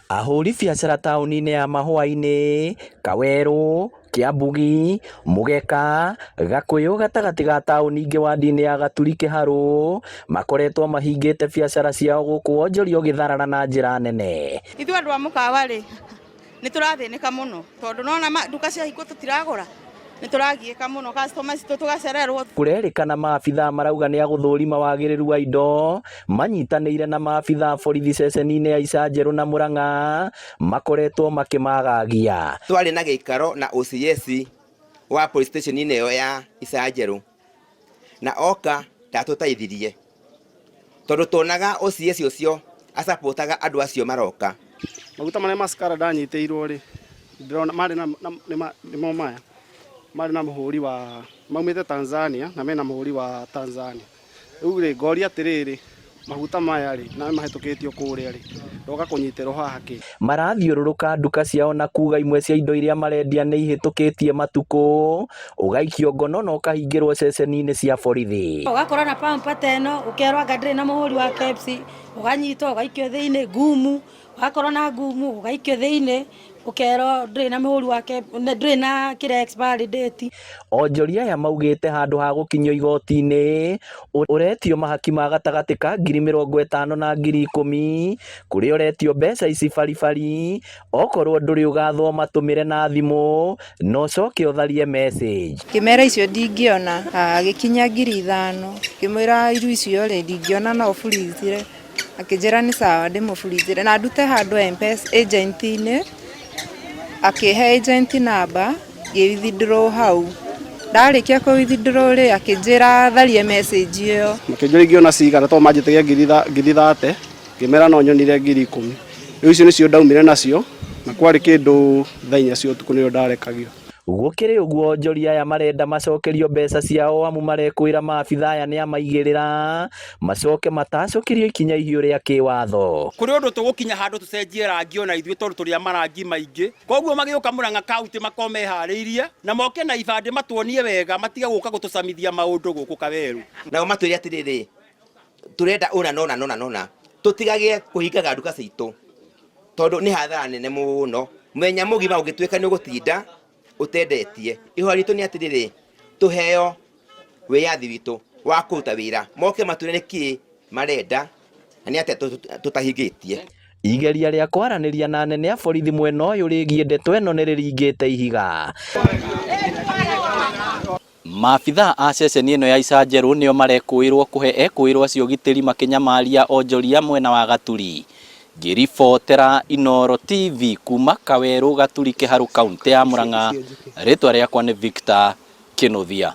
Ahũri biacara taũni-inĩ ya Mahũa-inĩ, Kaweru, Kiambugi, Mugeka, Gakuyu gatagatĩ ga taũni ingĩ wadi-inĩ ya Gaturi Kiharu makoretwo mahingĩte biacara ciao gũkũ wonjoria ũgĩtharara na njĩra nene. Ithuĩ andũ a mũkawa rĩ nĩ tũrathĩnĩka mũno tondũ nona nduka ciahingwo tũtiragũra. Nĩtũragiĩka mũno customers tugacererwo. Kũrerĩkana maabithaa marauga nĩ agũthũrima wagĩrĩru wa indo manyitanĩire na maabithaa borithi ceceni-inĩ ya Icanjeru na Murang'a makoretwo makĩmagagia. Twarĩ na gĩikaro na OCS wa police station ĩyo ya Icanjeru na oka ndatũteithirie tondũ tuonaga OCS ũcio asapotaga andũ acio maroka. Maguta marĩa maskara ndanyitĩirwo rĩ ndĩrona marĩ na maya marĩ na mũhũri wa maumĩte Tanzania na mena mũhũri wa Tanzania. Rĩu rĩ ngoria atĩrĩrĩ maguta maya rĩ na mahĩtũkĩtio kũrĩa rĩ ndoka kũnyitĩrwo haha kĩ. Marathiũrũrũka nduka ciao na kuga imwe cia indo iria marendia nĩ ihĩtũkĩtie matukũ, ũgaikio ngono na ũkahingĩrwo ceceni-inĩ cia borithi. Ũgakora na pampa teno ũkerwo anga ndĩrĩ na mũhũri wa Pepsi ũganyitwo ũgaikio thĩinĩ ngumu, ũgakora na ngumu ũgaikio thĩinĩ ukero ndĩrĩ na mũhũri wa ndĩrĩ na kĩrĩa expiry date. Onjoria aya maugĩte handũ ha gũkinyio igoti-inĩ ũretio mahaki ma gatagatĩ ka 50,000 na 10,000 kũrĩa ũretio mbeca ici baribari okorwo ndũrĩ ũgathoma tũmĩre na thimũ no ũcoke ũtharie message. Kĩmera icio ndingĩona gĩkinya 5,000 kĩmwĩra iru icio rĩ ndingĩona no burizire akĩnjĩra nĩ sawa ndĩmũburizire na ndute handũ M-Pesa agent-inĩ akĩhe agent number gĩ-withdraw hau ndarĩkia kũ-withdraw rĩ akĩnjĩra tharie message ĩyo makĩnjũria ingĩona cigana to manjĩtagia 30 ngĩmera no nyonire 10,000. Rĩu icio nĩcio ndaumire nacio na kwarĩ kĩndũ thaa 4 cia ũtukũ nĩyo ndarekagio. Gũkĩrĩ ũguo onjoria aya marenda macokerio mbeca ciao amu marekwĩra maabithaa aya nĩ amaigĩrĩra macoke matacũkĩrio ikinya ihiũ rĩa kĩwatho. Kũrĩ ũndũ tũgũkinya handũ tũcenjie rangi ona ithuĩ tondũ tũrĩ marangi maingĩ, koguo magĩũka Murang'a kaunti makome harĩirie na moke na ibandĩ matuonie wega matiga gũka gũtũcamithia maũndũ gũkũ Kaweru. Nao matwĩre atĩrĩrĩ turenda ona tũtigage kũhingaga nduka citũ tondũ nĩ hathara nene mũno. Mwenya mũgima ũngĩtuĩka nĩ ũgũtinda utendetie. Ihoya ritũ nĩ atĩrĩrĩ tuheo wĩyathi witũ wa kũruta wĩra moke matwĩre nĩkĩ marenda na nĩ atĩa tũtahingĩtie. Igeria rĩa kwaranĩria na anene a borithi mwena ũyũ rĩgiĩ ndeto ĩno nĩ rĩringĩte ihiga. Maabithaa a ceceni ĩno ya Icanjeru nĩo marekũĩrwo kũhe ekũĩrwo acio ũgitĩri makĩnyamaria onjoria mwena wa Gaturi. Ngĩribotera Inooro TV kuma Kaweru Gaturi Kiharu kaunti ya Murang'a. Rĩtwa rĩakwa nĩ Victor Kĩnũthia.